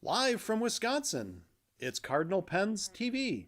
Live from Wisconsin, it's Cardinal Pens TV.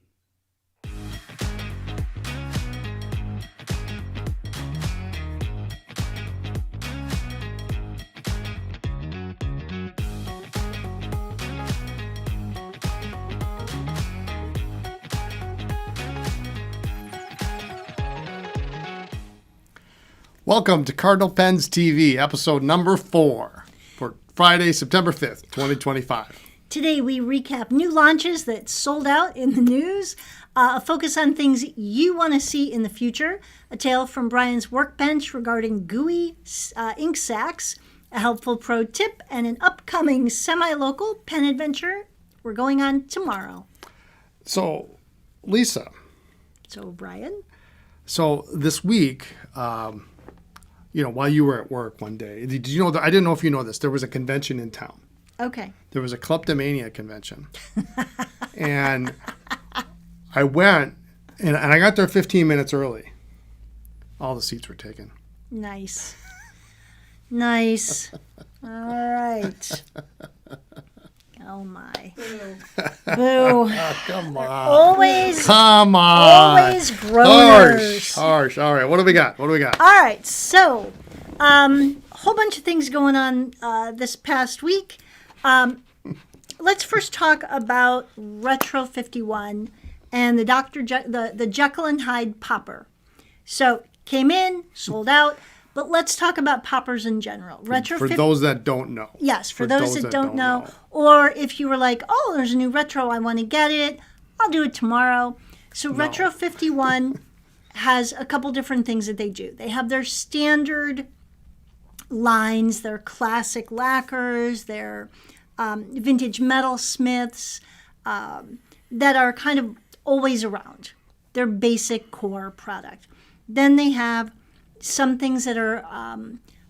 Welcome to Cardinal Pens TV, episode number 4 for Friday, September 5th, 2025. Today we recap new launches that sold out in the news, a focus on things you want to see in the future, a tale from Brian's workbench regarding gooey ink sacks, a helpful pro tip, and an upcoming semi-local pen adventure we're going on tomorrow. So, Lisa. So, Brian? So, this week, while you were at work one day, did you know that? I didn't know if you know this. There was a convention in town. Okay. There was a kleptomania convention. And I went, and I got there 15 minutes early. All the seats were taken. Nice. Nice. All right. Oh, my. Boo. Oh, come on. Always groaners. Harsh. All right. What do we got? All right. So, whole bunch of things going on this past week. Let's first talk about Retro 51 and the Jekyll and Hyde popper. So, came in, sold out. But let's talk about poppers in general. For those that don't know. Yes, for those that don't know. Or if you were like, oh, there's a new retro, I want to get it, I'll do it tomorrow. So Retro 51 has a couple different things that they do. They have their standard lines, their classic lacquers, their vintage metalsmiths that are kind of always around. Their basic core product. Then they have some things that are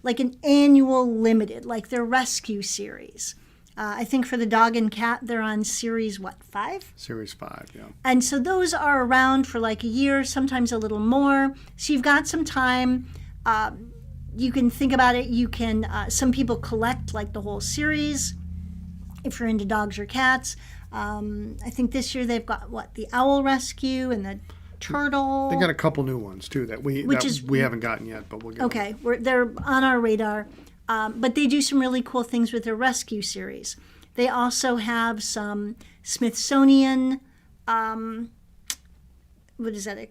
like an annual limited, like their rescue series. I think for the dog and cat, they're on series, 5? Series 5, yeah. And so those are around for like a year, sometimes a little more. So you've got some time. You can think about it. You can, some people collect like the whole series if you're into dogs or cats. I think this year they've got, the Owl Rescue and the Turtle. They got a couple new ones too that we haven't gotten yet, but we'll get. Okay, they're on our radar, but they do some really cool things with their rescue series. They also have some Smithsonian, a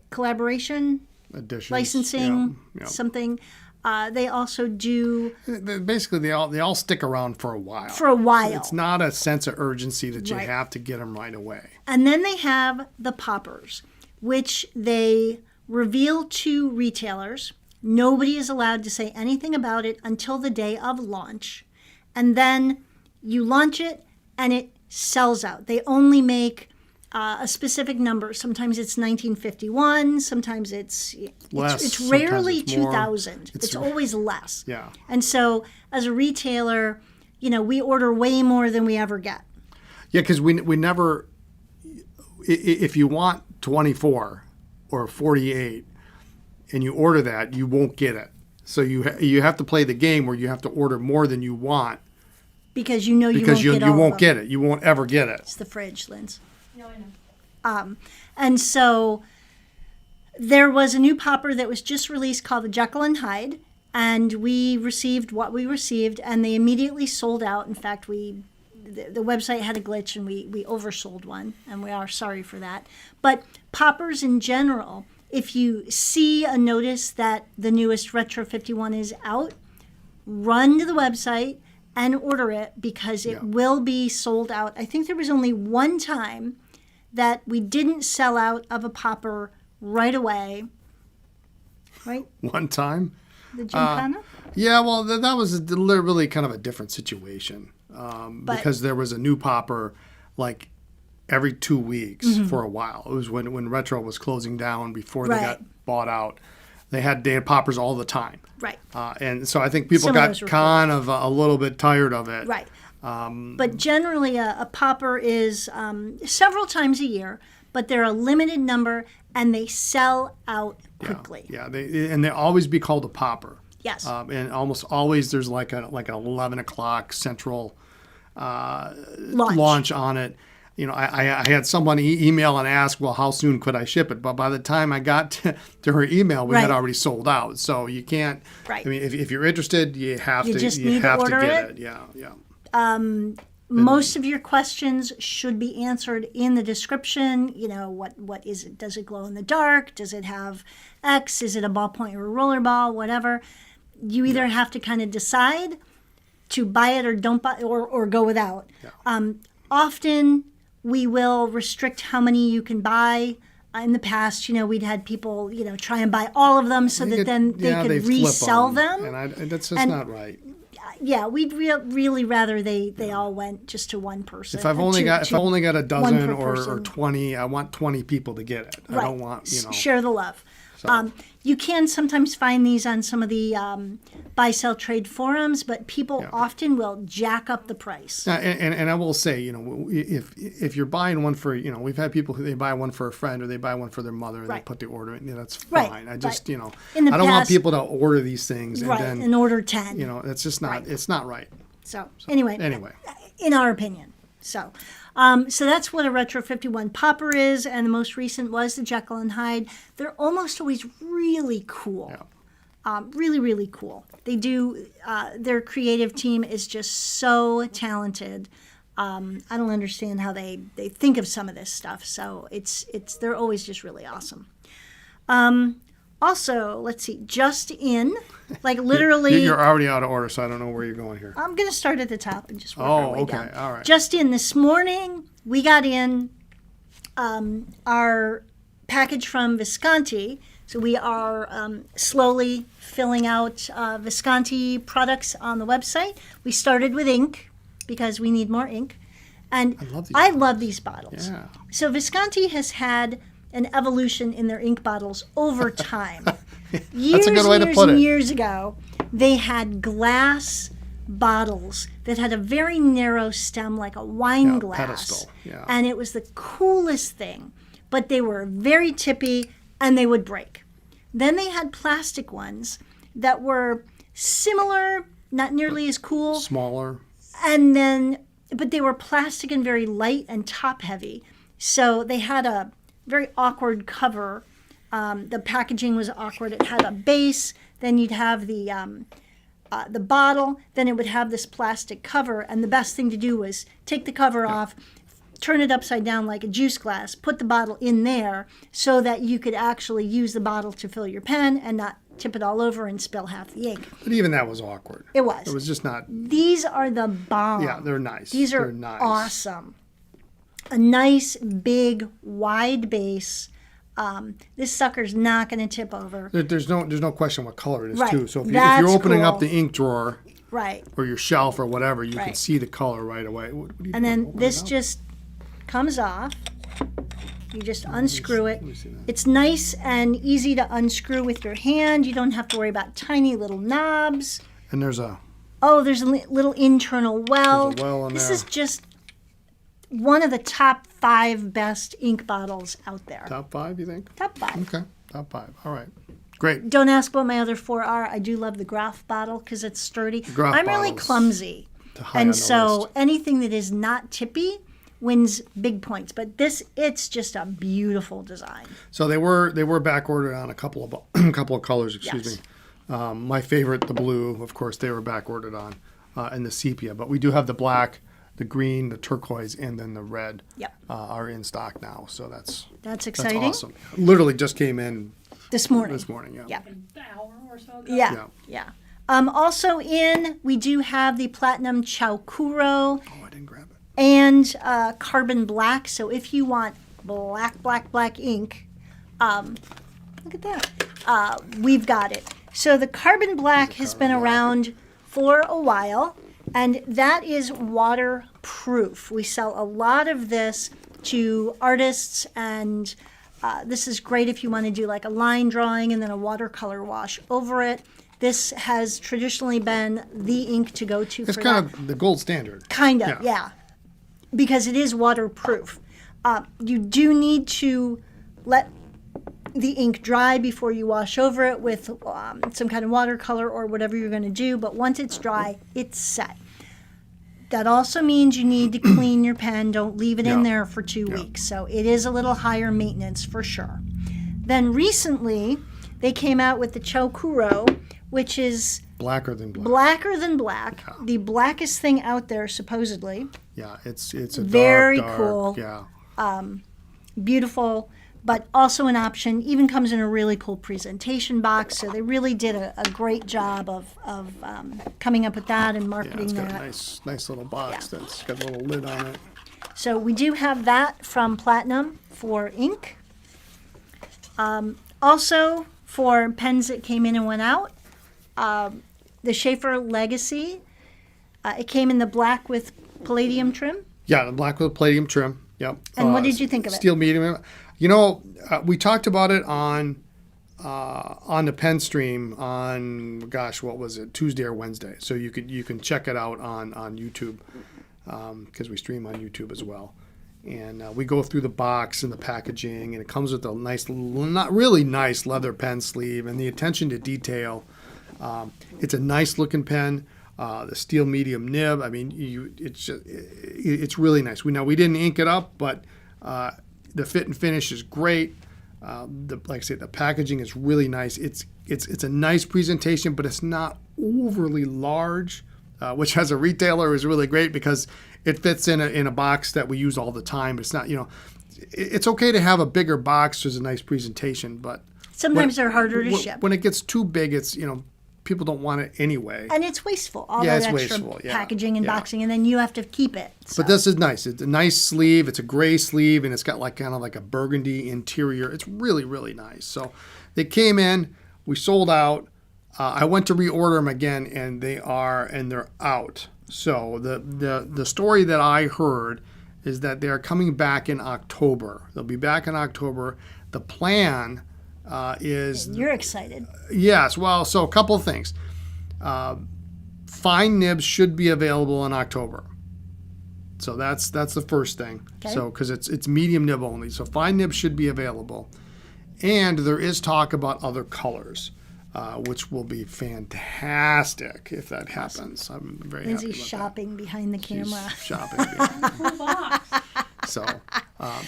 collaboration editions, licensing, yeah. Something. They also do. Basically, they all stick around for a while. It's not a sense of urgency that you have to get them right away. And then they have the poppers, which they reveal to retailers. Nobody is allowed to say anything about it until the day of launch. And then you launch it and it sells out. They only make a specific number. Sometimes it's 1951. Sometimes it's less. It's rarely Sometimes it's 2000. It's always less. Yeah. And so as a retailer, we order way more than we ever get. Yeah, because we never, if you want 24 or 48 and you order that, you won't get it. So you have to play the game where you have to order more than you want. Because you won't get it. You won't ever get it. It's the fridge, Linz. No, I know. And so there was a new popper that was just released called the Jekyll and Hyde, and we received what we received, and they immediately sold out. In fact, the website had a glitch, and we oversold one, and we are sorry for that. But poppers in general, if you see a notice that the newest Retro 51 is out, run to the website and order it because it will be sold out. I think there was only one time that we didn't sell out of a popper right away. Right? One time? The Gymkhana? Yeah, well, that was really kind of a different situation because there was a new popper like every 2 weeks for a while. It was when Retro was closing down before they got bought out. They had poppers all the time. Right. And so I think people got kind of a little bit tired of it. Right. But generally a popper is several times a year, but they're a limited number and they sell out quickly. Yeah. They always be called a popper. Yes. And almost always there's like an 11 o'clock central launch on it. You know, I had someone email and ask, well, how soon could I ship it? But by the time I got to her email, we had already sold out. So you can't. Right. I mean, if you're interested, you have to. You have to get it. Yeah. Most of your questions should be answered in the description. You know, what is it? Does it glow in the dark? Does it have X? Is it a ballpoint or a roller ball? Whatever. You either have to kind of decide to buy it or don't buy, or go without. Yeah. Often we will restrict how many you can buy. In the past, you know, we'd had people, you know, try and buy all of them so that then they could resell them. And that's just not right. Yeah, we'd really rather they all went just to one person. If I've only got a dozen or 20, I want 20 people to get it. I don't want, you know. Share the love. So. You can sometimes find these on some of the buy, sell, trade forums, but people often will jack up the price. And I will say, you know, if you're buying one for, you know, we've had people who they buy one for a friend or they buy one for their mother and they put the order in. You know, that's fine. I just, you know, I don't want people to order these things and order 10. You know, that's just not, it's not right. So anyway, in our opinion. So that's what a Retro 51 popper is, and the most recent was the Jekyll and Hyde. They're almost always really cool. Yeah. Really, really cool. They do, their creative team is just so talented. I don't understand how they think of some of this stuff. So they're always just really awesome. Also, let's see, Just In, like literally. You're already out of order, so I don't know where you're going here. I'm going to start at the top and just work our way down. All right. Just In, this morning, we got in our package from Visconti. So we are slowly filling out Visconti products on the website. We started with ink because we need more ink. And I love these bottles. Yeah. So Visconti has had an evolution in their ink bottles over time. That's a good way to put it. Years ago, they had glass bottles that had a very narrow stem, like a wine glass. Pedestal. Yeah. And it was the coolest thing. But they were very tippy and they would break. Then they had plastic ones that were similar, not nearly as cool. Smaller. But they were plastic and very light and top heavy. So they had a very awkward cover. The packaging was awkward. It had a base. Then you'd have the bottle. Then it would have this plastic cover. And the best thing to do was take the cover off, turn it upside down like a juice glass, put the bottle in there so that you could actually use the bottle to fill your pen and not tip it all over and spill half the ink. But even that was awkward. It was. It was just not. These are the bomb. Yeah, they're nice. They're nice. Awesome. A nice, big, wide base. This sucker's not going to tip over. There's no question what color it is, too. So if you're opening up the ink drawer or your shelf or whatever, you can see the color right away. And then this just comes off. You just unscrew it. It's nice and easy to unscrew with your hand. You don't have to worry about tiny little knobs. And there's a little internal well. There's a well in this there. Is just one of the top 5 best ink bottles out there. Top 5, you think? Top 5. Okay, top 5. All right. Great. Don't ask what my other 4 are. I do love the Graf bottle because it's sturdy. I'm really clumsy. And so anything that is not tippy wins big points. But it's just a beautiful design. So they were back ordered on a couple of colors, excuse me. My favorite, the blue, of course, they were back ordered on, and the sepia. But we do have the black, the green, the turquoise, and then the red are in stock now. So that's exciting. That's awesome. Literally just came in this morning. Yeah. An hour or so ago. Yeah. Also we do have the Platinum Chaukuro. Oh, I didn't grab it. And Carbon Black. So if you want black ink, look at that. We've got it. So the Carbon Black has been around for a while. And that is waterproof. We sell a lot of this to artists, and this is great if you want to do like a line drawing and then a watercolor wash over it. This has traditionally been the ink to go to for that. It's kind of the gold standard. Kind of, yeah. Because it is waterproof. You do need to let the ink dry before you wash over it with some kind of watercolor or whatever you're going to do. But once it's dry, it's set. that also means you need to clean your pen. Don't leave it in Yeah. there for 2 weeks. So it is a little higher maintenance for sure. Then recently, they came out with the Chokuro, which is Blacker than black. blacker than black, the blackest thing out there supposedly. Yeah, it's a Very dark, cool. Yeah. Beautiful, but also an option. Even comes in a really cool presentation box. So they really did a great job of coming up with that and Yeah, marketing it's got that. a nice little box that's got a little lid on it. So we do have that from Platinum for ink. Also for pens that came in and went out, the Schaefer Legacy. It came in the black with palladium trim. Yeah, the black with palladium trim. Yep. And what did you think of it? Steel medium. We talked about it on the pen stream on what was it, Tuesday or Wednesday? So you can check it out on YouTube because we stream on YouTube as well. And we go through the box and the packaging, and it comes with a nice, not really nice leather pen sleeve, and the attention to detail. It's a nice looking pen. The steel medium nib. I mean, it's really nice. We didn't ink it up, but the fit and finish is great. Like I said, the packaging is really nice. It's a nice presentation, but it's not overly large, which as a retailer is really great because it fits in a box that we use all the time. It's not, it's okay to have a bigger box. There's a nice presentation, but Sometimes they're harder to ship. When it gets too big, it's people don't want it anyway. And it's wasteful. All Yeah, that it's extra wasteful, yeah. packaging and Yeah. boxing, and then you have to keep it. So. But this is nice. It's a nice sleeve. It's a gray sleeve, and it's got kind of like a burgundy interior. It's really, really nice. So they came in. We sold out. I went to reorder them again, and they're out. So the story that I heard is that they're coming back in October. They'll be back in October. The plan is... You're excited. Yes. Well, so a couple of things. Fine nibs should be available in October. So that's the first thing. Okay. So because it's medium nib only. So fine nibs should be available. And there is talk about other colors, which will be fantastic if that happens. I'm very happy Lindsay's about shopping behind the that. camera. She's shopping.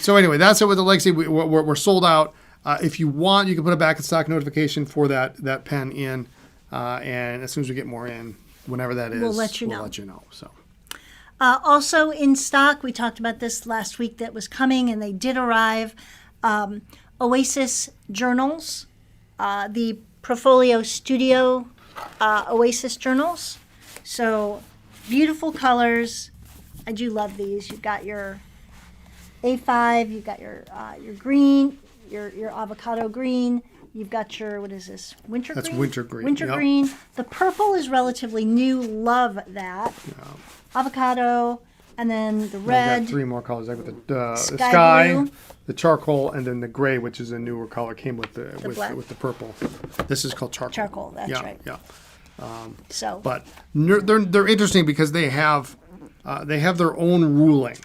So anyway, that's it with the Legacy. We're sold out. If you want, you can put a back in stock notification for that pen in, and as soon as we get more in, whenever that is, We'll let you know. So Also in stock, we talked about this last week that was coming, and they did arrive. Oasis journals, the Profolio Studio Oasis journals. So beautiful colors. I do love these. You've got your A5, you've got your green, your avocado green. You've got your, what is this, winter green? That's winter green, Winter yep. green. The purple is relatively new. Love that. Avocado, and then the I've red. got three more colors. I've got the Sky sky, blue. the charcoal, and then the gray, which is a newer color, came with the black. with the purple. This is called charcoal. Charcoal, that's yeah, right. Yeah. So, But they're interesting because they have their own ruling,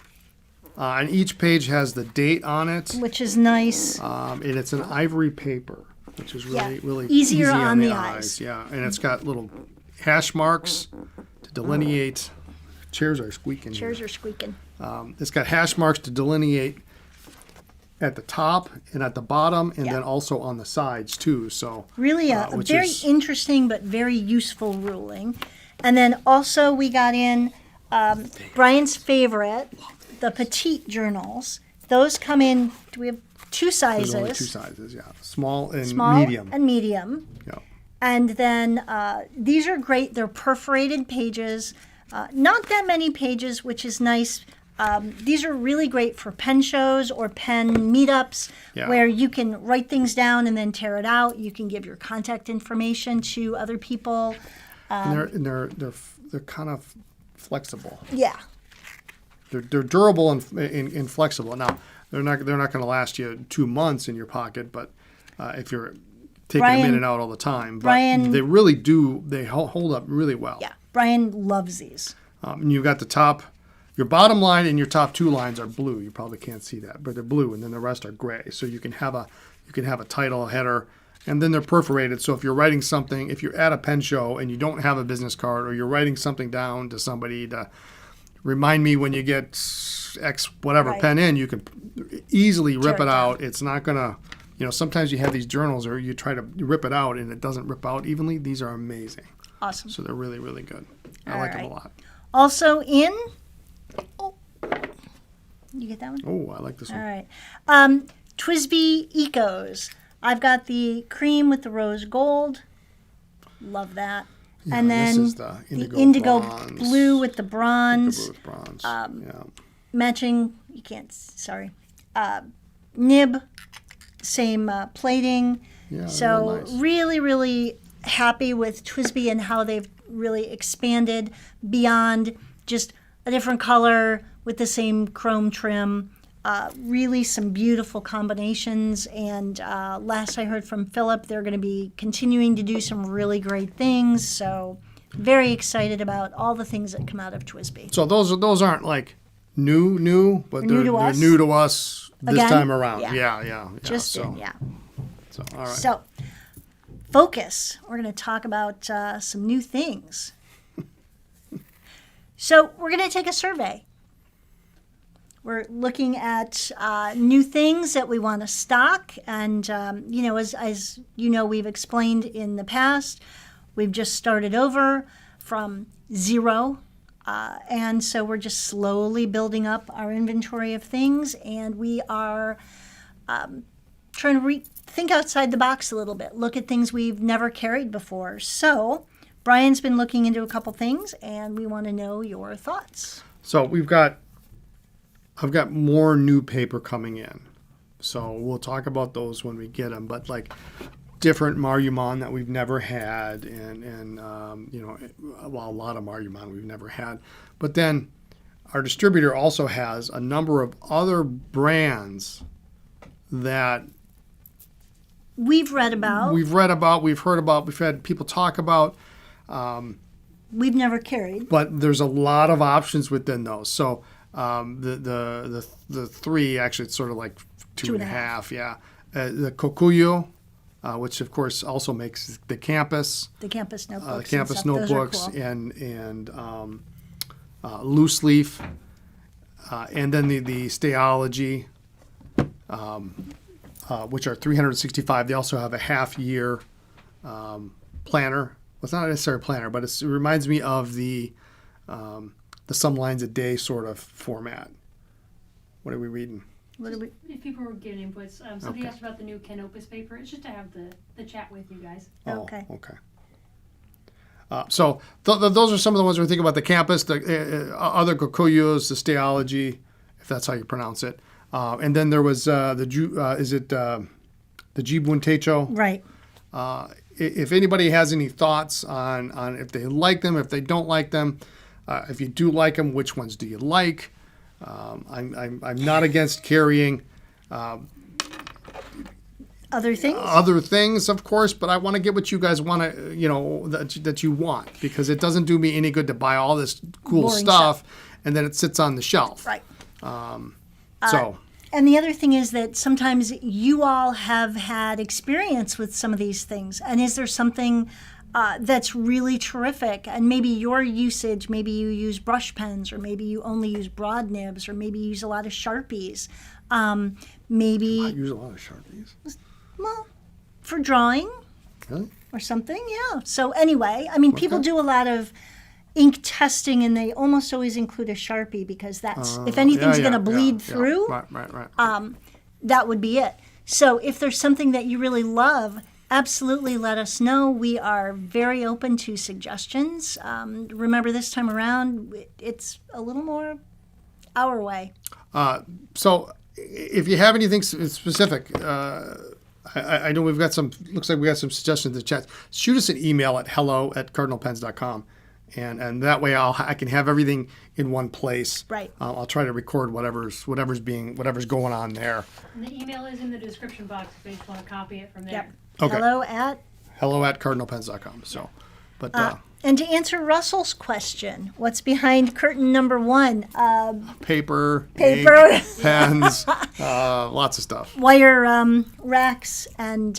and each page has the date on it, which is nice. and it's an ivory paper, which is really Yeah. really Easier easy on the eyes. Yeah, and it's got little hash marks to delineate. Chairs are squeaking. Chairs here. are squeaking. It's got hash marks to delineate at the top and at the bottom, and Yeah. then also on the sides too. So Really a which very is- interesting but very useful ruling. And then also we got in Brian's favorite, the petite journals. Those come in, do we have two sizes? There's only two sizes, yeah, small and Small medium. and medium. Yeah. And then these are great. They're perforated pages. Not that many pages, which is nice. These are really great for pen shows or pen meetups Yeah. where you can write things down and then tear it out. You can give your contact information to other people. And they're kind of flexible. Yeah. They're durable and flexible. Now they're not going to last you 2 months in your pocket, but if you're taking them in Brian- and out all the time, but Brian- they really do. They hold up really well. Yeah. Brian loves these. And you've got the top, your bottom line and your top two lines are blue. You probably can't see that, but they're blue, and then the rest are gray. So you can have a title, a header, and then they're perforated. So if you're writing something, if you're at a pen show and you don't have a business card, or you're writing something down to somebody to remind me when you get X whatever Right. pen in, you can easily rip Tear it it out. It's not gonna, sometimes you have these journals or you try to rip it out and it doesn't rip out evenly. These are amazing. Awesome. So they're really, really good. I All like them right. a lot. Also in, oh, you get that one? Oh, I like this All one. right. TWSBI Ecos. I've got the cream with the rose gold. Love that. Yeah, and this then is the indigo bronze. blue with the bronze. Blue with bronze. Yeah. Matching, you can't, sorry. Nib, same plating. Yeah, they're So nice. really, really happy with TWSBI and how they've really expanded beyond just a different color with the same chrome trim. Really some beautiful combinations. And last I heard from Philip, they're going to be continuing to do some really great things. So very excited about all the things that come out of TWSBI. So those aren't like new, but New they're to us. new to us this Again? time around. Yeah. Yeah. Just so, in, yeah. So all right. So, focus. We're going to talk about some new things. So, we're going to take a survey. We're looking at new things that we want to stock. And, as you know, we've explained in the past, we've just started over from zero. And so we're just slowly building up our inventory of things. And we are trying to think outside the box a little bit, look at things we've never carried before. So Brian's been looking into a couple things, and we want to know your thoughts. So I've got more new paper coming in. So we'll talk about those when we get them. But like different Marumon that we've never had, and a lot of Marumon we've never had. But then our distributor also has a number of other brands that We've read about, we've read about, we've heard about, we've had people talk about, we've never carried. but there's a lot of options within those. So the three, actually it's sort of like two and a half, yeah. The Kokuyo, which of course also makes the campus, The campus notebooks. the campus and stuff. Those are notebooks, cool. and loose leaf, and then the Stayology, which are 365. They also have a half-year planner. Well, it's not necessarily a planner, but it reminds me of the some lines a day sort of format. What are we reading? What do we? If people were giving inputs, somebody Okay. asked about the new Canopus paper. It's just to have the chat with you guys. Okay. Oh, okay. So those are some of the ones we're thinking about. The campus, the other Kokuyos, the Stayology, if that's how you pronounce it. And then there was the Jibun Techo. Right. If anybody has any thoughts on if they like them, if they don't like them, if you do like them, which ones do you like? I'm not against carrying Other things? other things, of course, but I want to get what you guys want to, that you want, because it doesn't do me any good to buy all this cool Boring stuff and then it sits on the shelf. Right. So And the other thing is that sometimes you all have had experience with some of these things. And is there something that's really terrific? And maybe your usage, maybe you use brush pens, or maybe you only use broad nibs, or maybe you use a lot of Sharpies. I Maybe, use a lot of Sharpies. well, for drawing Really? or something, yeah. So anyway, I mean, people Okay. do a lot of ink testing, and they almost always include a Sharpie because that's, if anything's going to bleed through, Right. that would be it. So if there's something that you really love, absolutely let us know. We are very open to suggestions. Remember, this time around, it's a little more our way. So if you have anything specific, I know we've got some, looks like we got some suggestions in the chat. Shoot us an email at hello@cardinalpens.com. And that way I can have everything in one place. Right. I'll try to record whatever's going on there. And the email is in the description box if they just want to copy it from there. Yep. Okay. Hello@. So, but And to answer Russell's question, what's behind curtain number 1? paper, Paper. ink, pens, lots of stuff. Wire racks, and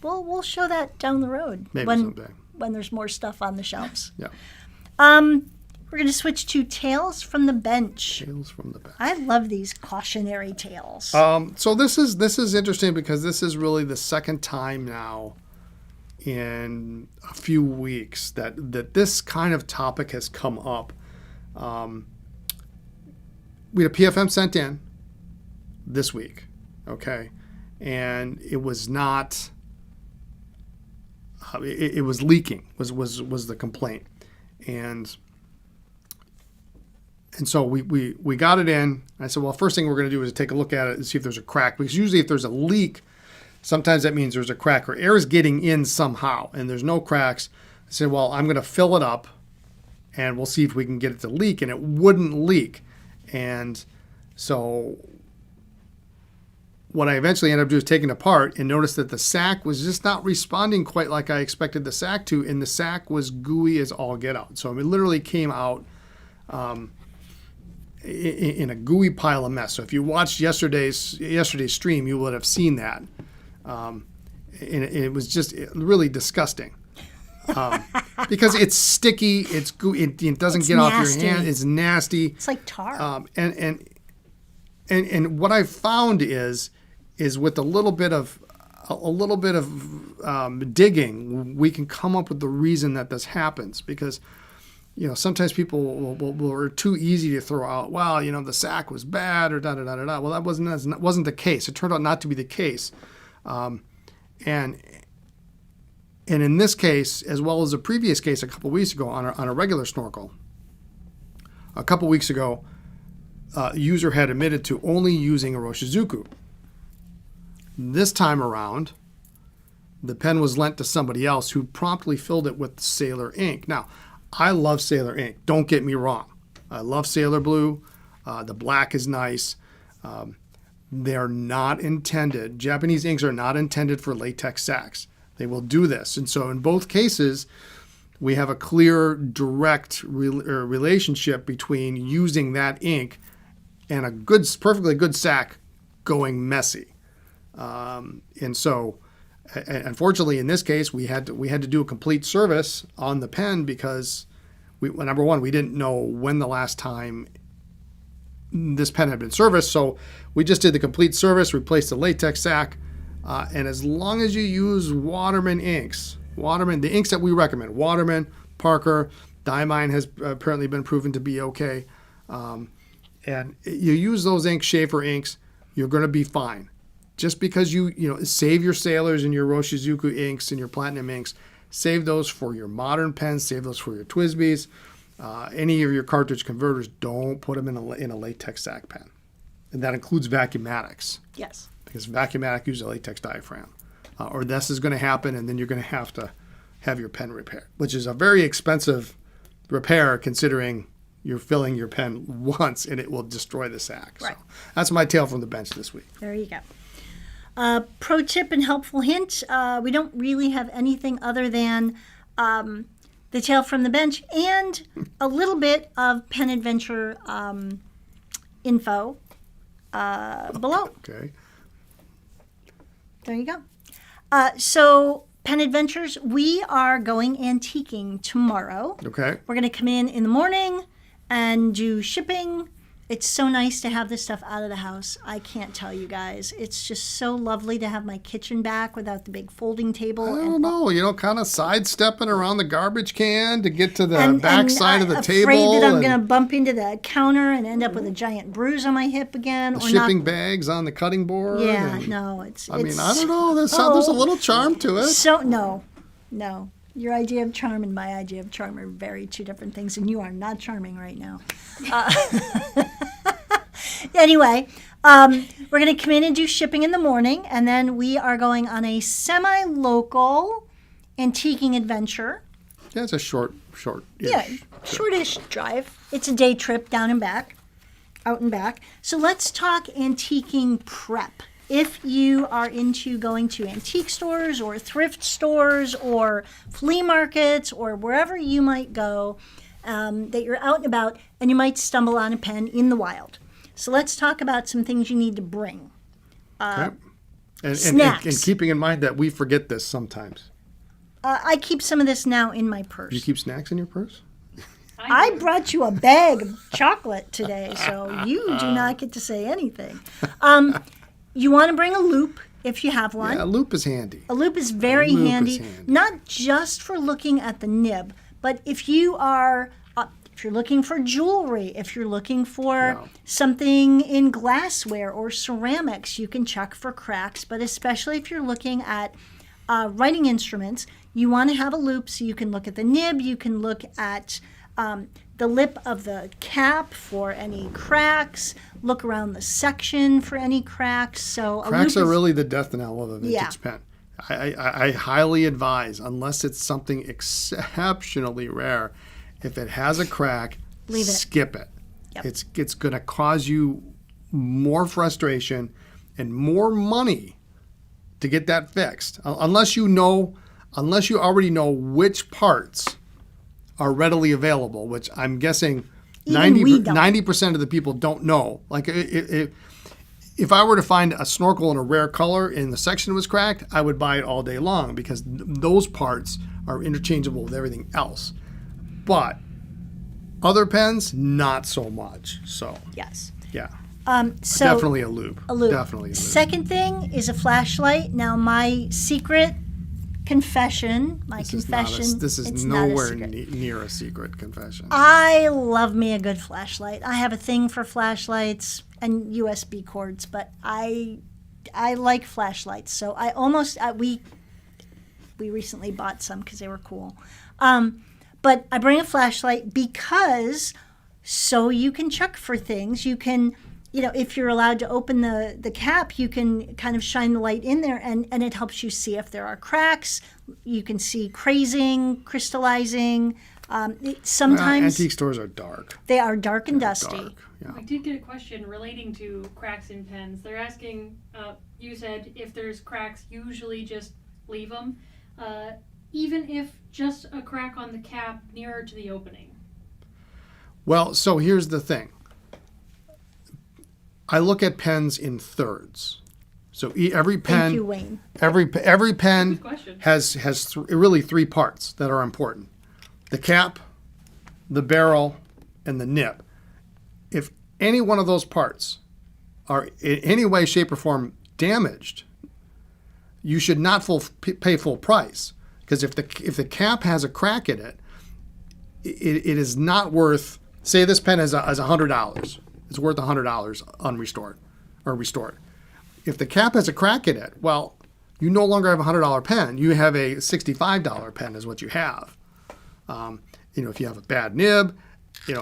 we'll show that down the road Maybe when someday. when there's more stuff on the shelves. Yeah. We're going to switch to Tales from the Bench. Tales from the Bench. I love these cautionary tales. So this is interesting because this is really the second time now in a few weeks that this kind of topic has come up. We had a PFM sent in this week, okay, and it was not. It was leaking. Was the complaint, and so we got it in. I said, well, first thing we're going to do is take a look at it and see if there's a crack, because usually if there's a leak, sometimes that means there's a crack or air is getting in somehow, and there's no cracks. I said, well, I'm going to fill it up, and we'll see if we can get it to leak, and it wouldn't leak. And so what I eventually ended up doing is taking it apart and noticed that the sack was just not responding quite like I expected the sack to, and the sack was gooey as all get out. So it literally came out in a gooey pile of mess. So if you watched yesterday's stream, you would have seen that. And it was just really disgusting. Because it's sticky, it's gooey, it doesn't get off your hand, it's nasty. It's like tar. And what I've found is with a little bit of digging, we can come up with the reason that this happens. Because sometimes people are too easy to throw out. Well, the sack was bad or da da da da da. Well, that wasn't the case. It turned out not to be the case, and in this case, as well as a previous case a couple weeks ago on a regular snorkel. A couple weeks ago, a user had admitted to only using a Roshizuku. This time around, the pen was lent to somebody else who promptly filled it with Sailor ink. Now, I love Sailor ink. Don't get me wrong. I love Sailor Blue. The black is nice. They're not intended. Japanese inks are not intended for latex sacks. They will do this. And so in both cases, we have a clear, direct relationship between using that ink and a perfectly good sack going messy. And so, unfortunately, in this case, we had to do a complete service on the pen because, number one, we didn't know when the last time this pen had been serviced. So we just did the complete service, replaced the latex sack. And as long as you use Waterman inks, the inks that we recommend, Waterman, Parker, Diamine has apparently been proven to be okay. And you use those inks, Schaefer inks, you're going to be fine. Just because you save your Sailors and your Roshizuku inks and your Platinum inks, save those for your modern pens, save those for your TWSBIs. Any of your cartridge converters, don't put them in a latex sack pen. And that includes Vacuumatics. Yes. Because Vacuumatic uses a latex diaphragm. Or this is going to happen, and then you're going to have your pen repaired, which is a very expensive repair considering you're filling your pen once and it will destroy the sack. Right. So that's my tale from the bench this week. There you go. Pro tip and helpful hint, we don't really have anything other than the tale from the bench and a little bit of Pen Adventure info below. Okay. There you go. So Pen Adventures, we are going antiquing tomorrow. Okay. We're going to come in the morning and do shipping. It's so nice to have this stuff out of the house. I can't tell you guys. It's just so lovely to have my kitchen back without the big folding table. I don't know, kind of sidestepping around the garbage can to get to the back side of the table. Afraid that I'm going to bump into the counter and end up with a giant bruise on my hip again. The shipping bags on the cutting board. Yeah, and, no, it's. I don't know. There's a little charm to it. So no. Your idea of charm and my idea of charm are very two different things, and you are not charming right now. Anyway, we're going to come in and do shipping in the morning, and then we are going on a semi-local antiquing adventure. Yeah, it's a short. Yeah, shortish drive. It's a day trip down and back, out and back. So let's talk antiquing prep. If you are into going to antique stores or thrift stores or flea markets or wherever you might go, that you're out and about and you might stumble on a pen in the wild. So let's talk about some things you need to bring. Okay. And Snacks. And keeping in mind that we forget this sometimes. I keep some of this now in my purse. You keep snacks in your purse? I brought you a bag of chocolate today, so you do not get to say anything. You want to bring a loop if you have one. Yeah, a loop is handy. A loop is very handy, not just for looking at the nib, but if you are if you're looking for jewelry, if you're looking for something in glassware or ceramics, you can check for cracks. But especially if you're looking at writing instruments, you want to have a loop so you can look at the nib, you can look at the lip of the cap for any cracks, look around the section for any cracks. So cracks are really the death knell of a vintage pen. I highly advise, unless it's something exceptionally rare, if it has a crack, skip it. Yep. It's going to cause you more frustration and more money to get that fixed, unless you already know which parts are readily available, which I'm guessing 90% of the people don't know. Like if I were to find a snorkel in a rare color and the section was cracked, I would buy it all day long because those parts are interchangeable with everything else. But other pens, not so much. So yes. Yeah. So definitely a loop. Definitely a loop. Second thing is a flashlight. Now, my secret confession, this is nowhere near a secret confession. I love me a good flashlight. I have a thing for flashlights and USB cords, but I like flashlights. So I almost we recently bought some because they were cool. But I bring a flashlight because so you can check for things. You can, if you're allowed to open the cap, you can kind of shine the light in there and it helps you see if there are cracks. You can see crazing, crystallizing. Sometimes antique stores are dark. They are dark and dusty. Yeah. I did get a question relating to cracks in pens. They're asking, you said if there's cracks, usually just leave them. Even if just a crack on the cap nearer to the opening. Well, so here's the thing. I look at pens in thirds. So every pen, thank you, Wayne. Every pen has really three parts that are important: the cap, the barrel, and the nib. If any one of those parts are in any way, shape, or form damaged, you should not pay full price. Because if the cap has a crack in it, it is not worth. Say this pen is $100. It's worth $100 unrestored or restored. If the cap has a crack in it, well, you no longer have a $100 pen. You have a $65 pen is what you have. If you have a bad nib,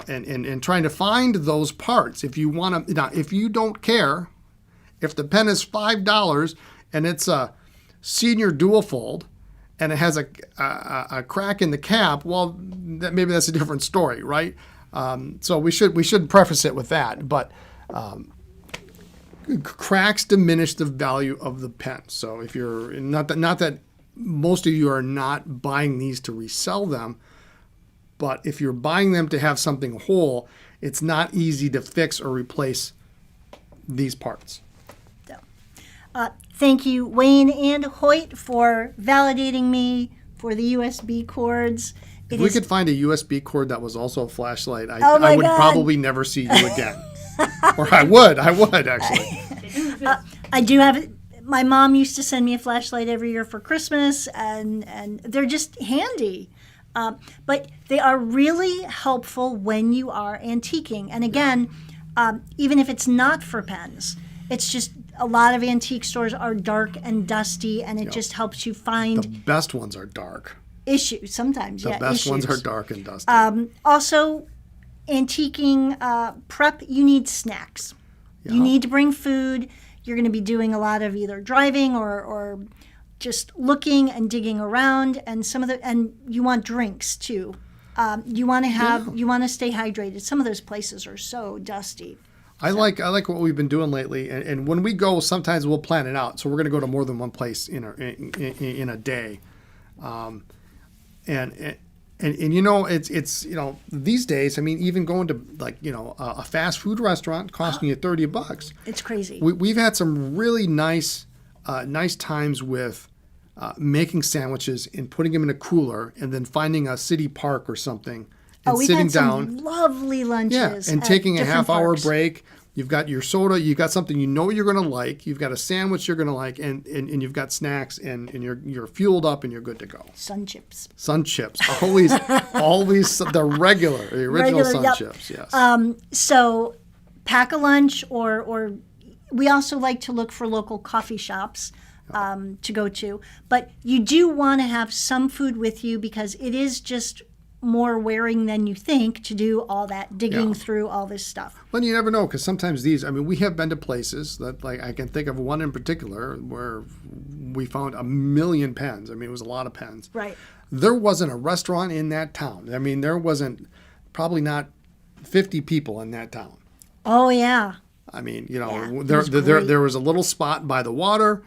and trying to find those parts. If you want to, now, if you don't care, if the pen is $5 and it's a senior dual fold, and it has a crack in the cap, well, maybe that's a different story, right? So we should preface it with that. But cracks diminish the value of the pen. So if you're not that most of you are not buying these to resell them, but if you're buying them to have something whole, it's not easy to fix or replace these parts. Thank you, Wayne and Hoyt, for validating me for the USB cords. If we could find a USB cord that was also a flashlight, I would probably never see you again. Or I would actually. I do have it. My mom used to send me a flashlight every year for Christmas, and they're just handy. But they are really helpful when you are antiquing. And again, even if it's not for pens, it's just a lot of antique stores are dark and dusty, and it just helps you find. The best ones are dark. Issues sometimes, The best ones are dark and dusty. Also, antiquing prep, you need snacks. Yeah. You need to bring food. You're going to be doing a lot of either driving or just looking and digging around, and and you want drinks too. You want to stay hydrated. Some of those places are so dusty. I like what we've been doing lately, and when we go, sometimes we'll plan it out. So we're going to go to more than one place in a day, and it's these days. I mean, even going to a fast food restaurant costing you $30. It's crazy. We've had some really nice times with making sandwiches and putting them in a cooler, and then finding a city park or something and we've sitting had some down. lovely lunches. And at taking a different half-hour parks. break. You've got your soda. You've got something you know you're going to like. You've got a sandwich you're going to like, and you've got snacks, and you're fueled up, and you're good to go. Sun chips. Sun chips, always the original sun yep. chips. Yes. So pack a lunch, or we also like to look for local coffee shops to go to. But you do want to have some food with you because it is just more wearing than you think to do all that digging through all this stuff. Well, you never know, because sometimes we have been to places that, like, I can think of one in particular where we found 1 million pens. It was a lot of pens. Right. There wasn't a restaurant in that town. There wasn't, probably not 50 people in that town. Oh, yeah. There was a little spot by the water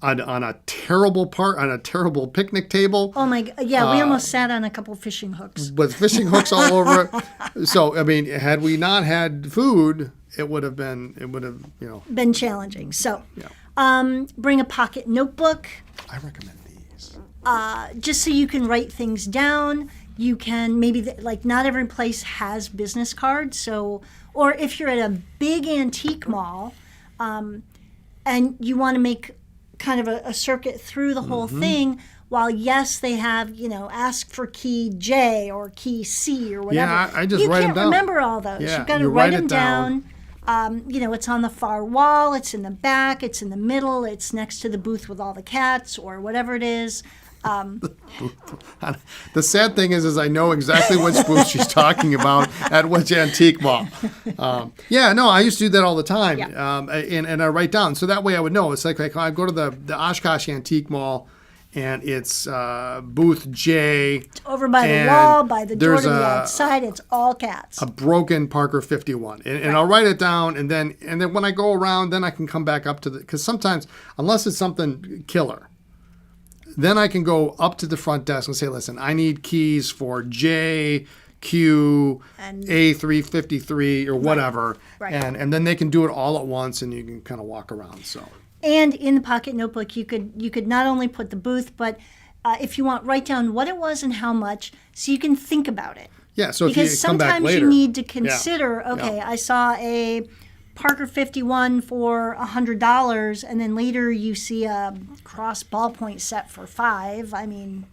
on a terrible picnic table. Oh my God! Yeah, we almost sat on a couple fishing hooks. With fishing hooks all over it. So had we not had food, it would have been been challenging. So, bring a pocket notebook. I recommend these. Just so you can write things down. You can not every place has business cards. So, or if you're at a big antique mall, and you want to make kind of a circuit through the whole thing, while yes, they have, ask for key J or key C or whatever. Yeah, I just write them down. You can't remember all those. Yeah, You've got to you write write them it down. It's on the far wall, it's in the back, it's in the middle, it's next to the booth with all the cats or whatever it is. The sad thing is I know exactly which booth she's talking about at which antique mall. I used to do that all the time. Yeah. And I write down. So that way I would know. It's like I go to the Oshkosh Antique Mall, and it's booth J. It's over by the wall, by the door to the outside. It's all cats. A broken Parker 51. And I'll write it down, and then when I go around, then I can come back up to because sometimes, unless it's something killer, then I can go up to the front desk and say, listen, I need keys for J, Q, and A353 or whatever. Right. And then they can do it all at once, and you can kind of walk around. So. And in the pocket notebook, you could not only put the booth, but if you want, write down what it was and how much, so you can think about it. Yeah, so because if you come back later. Because sometimes you need to consider, I saw a Parker 51 for $100, and then later you see a cross ballpoint set for $5.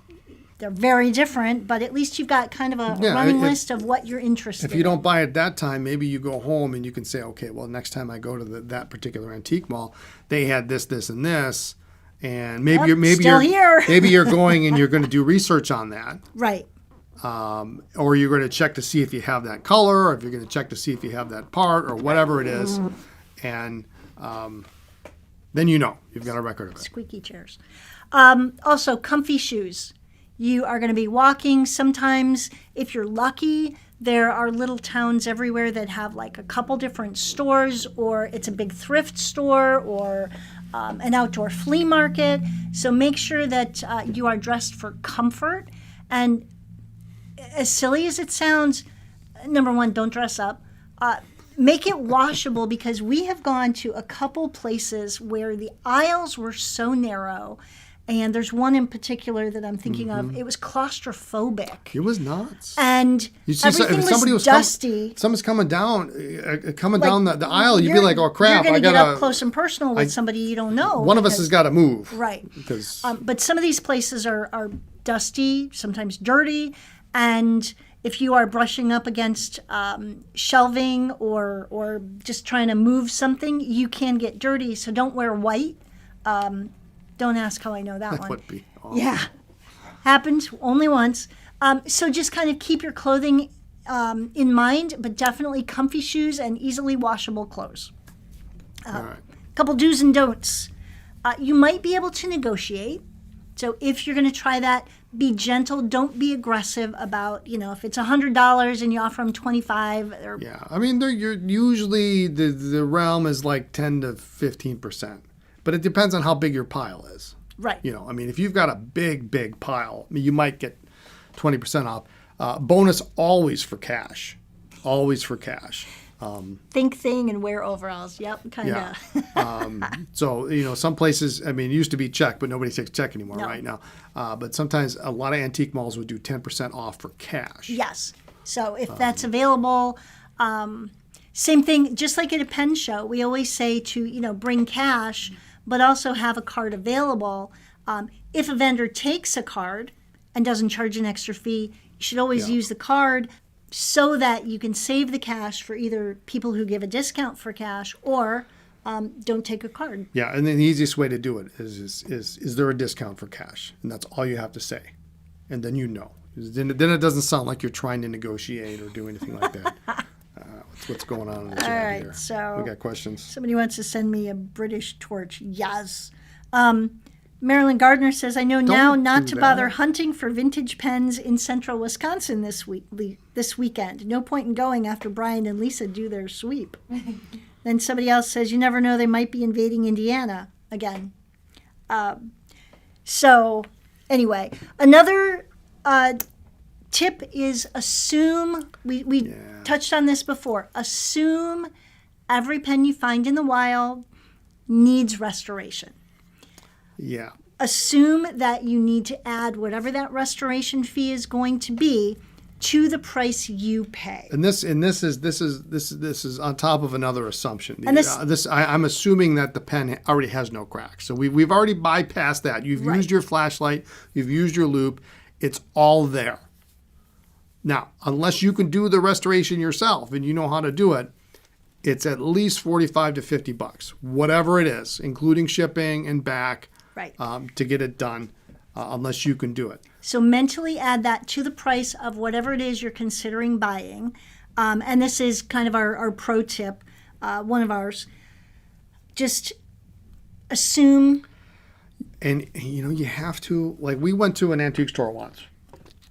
They're very different, but at least you've got kind of a running list of what you're interested in. If you don't buy it that time, maybe you go home and you can say, okay, well, next time I go to that particular antique mall, they had this, this, and this, and maybe you're going and you're going to do research on that. Right. Or you're going to check to see if you have that color, or if you're going to check to see if you have that part, or whatever it is. And then you've got a record of it. Squeaky chairs. Also, comfy shoes. You are going to be walking. Sometimes, if you're lucky, there are little towns everywhere that have like a couple different stores, or it's a big thrift store, or an outdoor flea market. So make sure that you are dressed for comfort. And as silly as it sounds, number one, don't dress up. Make it washable, because we have gone to a couple places where the aisles were so narrow, and there's one in particular that I'm thinking of. It was claustrophobic. It was nuts. And you see, everything if somebody was dusty. Someone's coming down the aisle, you'd be like, oh, crap. You're going to get up close and personal with somebody you don't know. One of us has got to move. Right. Because but some of these places are dusty, sometimes dirty, and if you are brushing up against shelving or just trying to move something, you can get dirty. So don't wear white. Don't ask how I know that one. That would be awful. Yeah. Happened only once. So just kind of keep your clothing in mind, but definitely comfy shoes and easily washable clothes. All right. Couple do's and don'ts. You might be able to negotiate. So if you're going to try that, be gentle. Don't be aggressive about, if it's $100 and you offer them $25. Yeah, you're usually the realm is like 10 to 15%, but it depends on how big your pile is. Right. If you've got a big pile, you might get 20% off. Bonus always for cash. Always for cash. Think thing and wear overalls. Yep, kind of. Yeah. So, some places, it used to be check, but nobody takes check anymore right now. But sometimes a lot of antique malls would do 10% off for cash. Yes. So if that's available, same thing, just like at a pen show, we always say to, bring cash, but also have a card available. If a vendor takes a card and doesn't charge an extra fee, you should always use the card so that you can save the cash for either people who give a discount for cash or don't take a card. Yeah, and then the easiest way to do it is there a discount for cash? And that's all you have to say. And then you know. Then it doesn't sound like you're trying to negotiate or do anything like that. What's going on in the chat All right, here? so We got questions. somebody wants to send me a British torch. Yes. Marilyn Gardner says, I know now Don't not do to that. bother hunting for vintage pens in central Wisconsin this weekend. No point in going after Brian and Lisa do their sweep. Then somebody else says, you never know, they might be invading Indiana again. So anyway, another tip is assume, we touched on this before, assume every pen you find in the wild needs restoration. Yeah. Assume that you need to add whatever that restoration fee is going to be to the price you pay. And this is on top of another assumption. And this- I'm assuming that the pen already has no cracks. So we've already bypassed that. You've used your flashlight, you've used your loop. It's all there. Now, unless you can do the restoration yourself and you know how to do it, it's at least $45 to $50, whatever it is, including shipping and back, Right. to get it done, unless you can do it. So mentally add that to the price of whatever it is you're considering buying. And this is kind of our pro tip, one of ours. Just assume. And you have to, like, we went to an antique store once,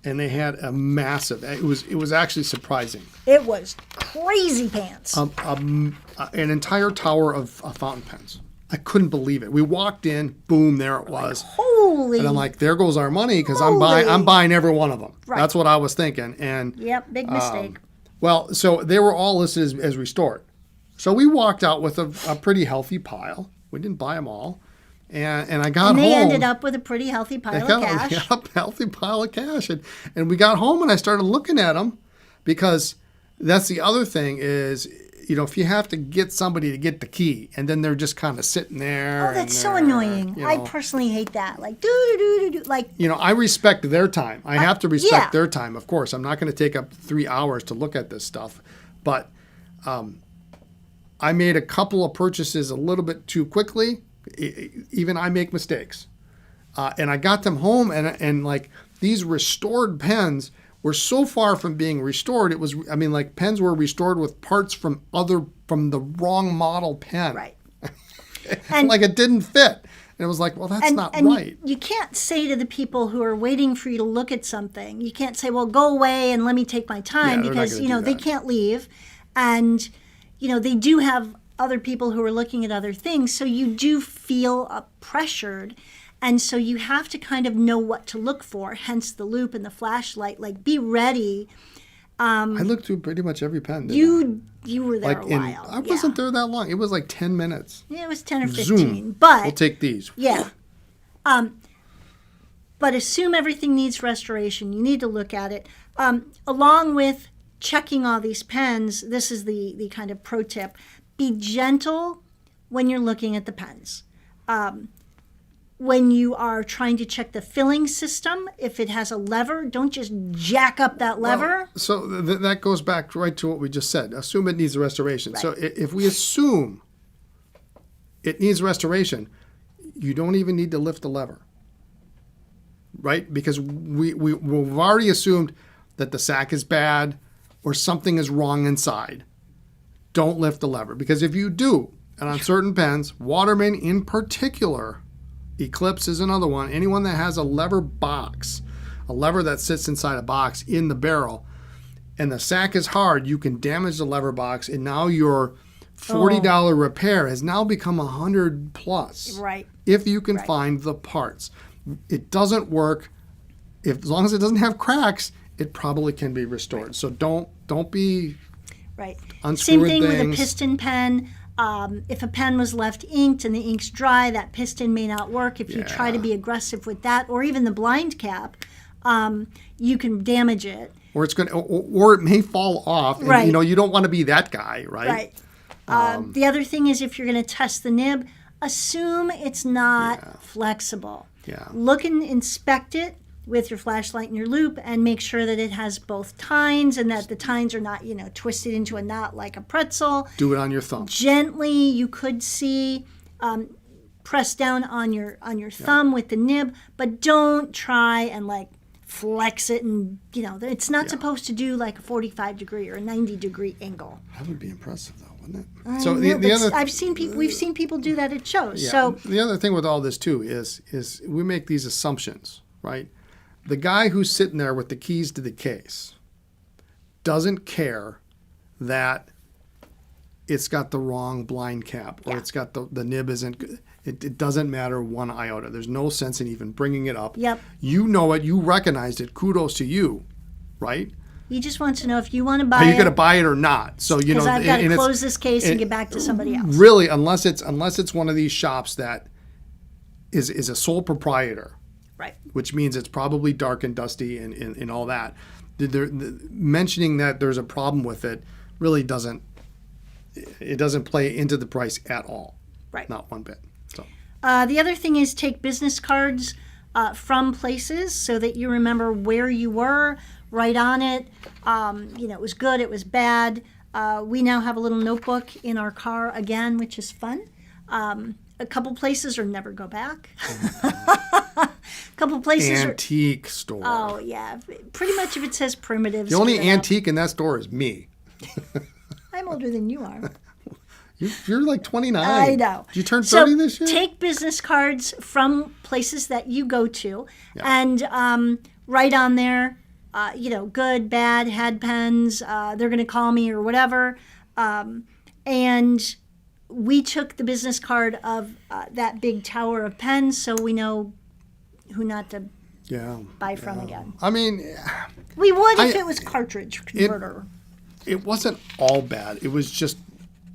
and they had a massive. It was actually surprising. It was crazy pants. An entire tower of fountain pens. I couldn't believe it. We walked in, boom, there it was. Holy. And I'm like, there goes our money because I'm Holy. buying every one of them. Right. That's what I was thinking. And Yep, big mistake. well, so they were all listed as restored. So we walked out with a pretty healthy pile. We didn't buy them all. And I got And they home. ended up with a pretty healthy pile of cash. A healthy pile of cash. And we got home and I started looking at them because that's the other thing is, if you have to get somebody to get the key and then they're just kind of sitting there. Oh, that's so annoying. I personally hate that. Like, do. Like, I respect their time. I have to respect yeah. their time, of course. I'm not going to take up 3 hours to look at this stuff. But I made a couple of purchases a little bit too quickly. Even I make mistakes. And I got them home and like these restored pens were so far from being restored. It was, pens were restored with parts from the wrong model pen. right. And Like it didn't fit. And it was like, well, that's not right. You can't say to the people who are waiting for you to look at something, you can't say, well, go away and let me take my time, Yeah, they're not because, gonna do they that. can't leave. And, they do have other people who are looking at other things. So you do feel pressured. And so you have to kind of know what to look for, hence the loop and the flashlight. Like, be ready. I looked through pretty much every pen. You were there a while. I wasn't there that long. It was like 10 minutes. Yeah, it was 10 or 15. Zoom. But We'll take these. yeah. But assume everything needs restoration. You need to look at it. Along with checking all these pens, this is the kind of pro tip. Be gentle when you're looking at the pens. When you are trying to check the filling system, if it has a lever, don't just jack up that lever. Well, so that goes back right to what we just said. Assume it needs restoration. Right. So if we assume it needs restoration, you don't even need to lift the lever, right? Because we've already assumed that the sack is bad or something is wrong inside. Don't lift the lever, because if you do, and on certain pens, Waterman in particular, Eclipse is another one, anyone that has a lever box, a lever that sits inside a box in the barrel, and the sack is hard, you can damage the lever box, and now your $40 repair has now become $100 plus. Right. If you can find the parts. It doesn't work. As long as it doesn't have cracks, it probably can be restored. Right. So don't be Right. unscrewing Same thing with a things. piston pen. If a pen was left inked and the ink's dry, that piston may not work. If you try to be aggressive with that, or even the blind cap, you can damage it. or it's going to, or it may fall off. And, Right. you don't want to be that guy, right? Right. The other thing is if you're going to test the nib, assume it's not flexible. Yeah. Look and inspect it with your flashlight and your loop and make sure that it has both tines and that the tines are not, twisted into a knot like a pretzel. Do it on your thumb. Gently, you could see, press down on your thumb with the nib, but don't try and flex it and, it's not supposed to do like a 45 degree or a 90 degree angle. That would be impressive though, wouldn't it? So the other, we've seen people do that at shows. Yeah. So the other thing with all this too is we make these assumptions, right? The guy who's sitting there with the keys to the case doesn't care that it's got the wrong blind cap or it's got the nib isn't good. It doesn't matter one iota. There's no sense in even bringing it up. Yep. You know it. You recognized it. Kudos to you, right? he just wants to know if you want to buy Are you it. going to buy it or not? So Because I've got to close this case and get back to somebody else. Really, unless it's one of these shops that is a sole proprietor, Right. which means it's probably dark and dusty and all that. Mentioning that there's a problem with it really doesn't play into the price at all. Right. Not one bit. So The other thing is take business cards from places so that you remember where you were, write on it. It was good, it was bad. We now have a little notebook in our car again, which is fun. A couple places or never go back. A couple places antique store. Oh, yeah. Pretty much if it says primitives. The only put it up. antique in that store is me. I'm older than you are. You're like 29. I know. Did you turn 30 this year? Take business cards from places that you go to and write on there, good, bad, had pens, they're going to call me or whatever. And we took the business card of that big tower of pens so we know who not to buy from again. I mean, We would if it was cartridge converter. it wasn't all bad. It was just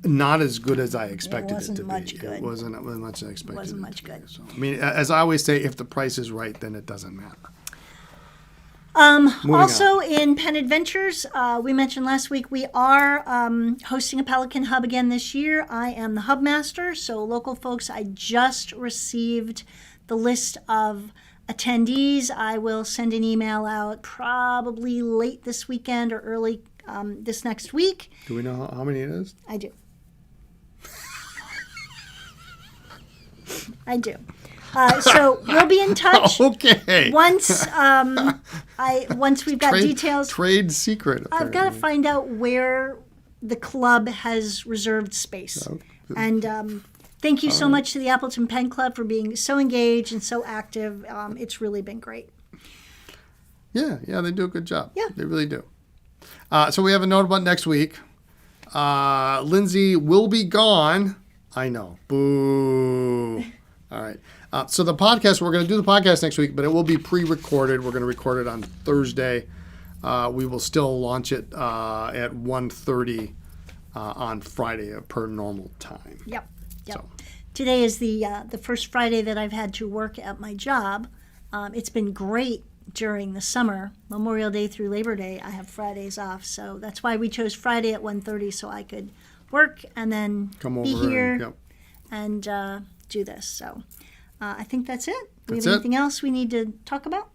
not as good as I expected it, wasn't to be. much good. It wasn't much I expected. Wasn't it much to be. good. So, I mean, as I always say, if the price is right, then it doesn't matter. Also, in Penn Adventures, we mentioned last week we are hosting a Pelican Hub again this year. I am the hub master, so local folks, I just received the list of attendees. I will send an email out probably late this weekend or early this next week. Do we know how many it is? I do. I do. So we'll be in touch. Okay. Once we've got details. Trade secret. I've got to find out where the club has reserved space. Oh. And thank you so much to the Appleton Pen Club for being so engaged and so active. It's really been great. Yeah, they do a good job. Yeah. They really do. So we have a note about next week. Lindsay will be gone. I know. Boo. All right. So the podcast, we're going to do the podcast next week, but it will be pre-recorded. We're going to record it on Thursday. We will still launch it at 1:30 on Friday per normal time. Yep. So. Today is the first Friday that I've had to work at my job. It's been great during the summer. Memorial Day through Labor Day, I have Fridays off. So that's why we chose Friday at 1:30 so I could work and then Come be over here and do this. So I think that's it. Do we That's have it. anything else we need to talk about?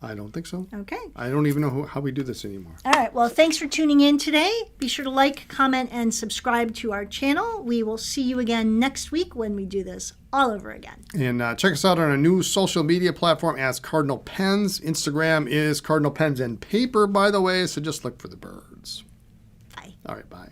I don't think so. Okay. I don't even know how we do this anymore. All right. Well, thanks for tuning in today. Be sure to like, comment, and subscribe to our channel. We will see you again next week when we do this all over again. And check us out on a new social media platform as Cardinal Pens. Instagram is Cardinal Pens and Paper, by the way, so just look for the birds. Bye. All right, bye.